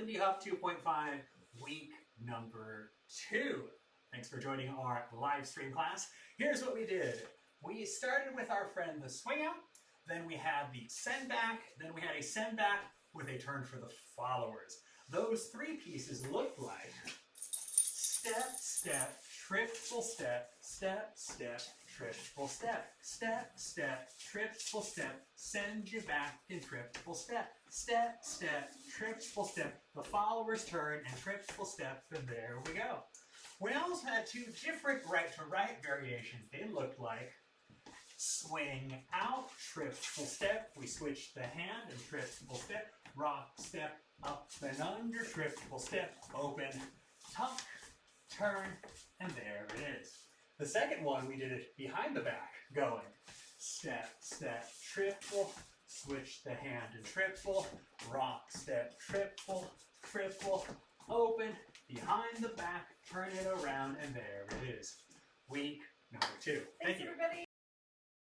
Lindy Hop 2.5, week number 2. Thanks for joining our live stream class. Here's what we did. We started with our friend the swing out, then we had the send back, then we had a send back with a turn for the followers. Those three pieces looked like step, step, triple step, step, step, triple step, step, step, triple step, send you back in triple step, step, step, triple step, the followers turn and triple step, and there we go. We also had two different right to right variations. They looked like swing out, triple step, we switched the hand and triple step, rock step, up and under, triple step, open, tuck, turn, and there it is. The second one, we did it behind the back, going step, step, triple, switch the hand and triple, rock, step, triple, triple, open, behind the back, turn it around, and there it is. Week number 2. Thanks, everybody.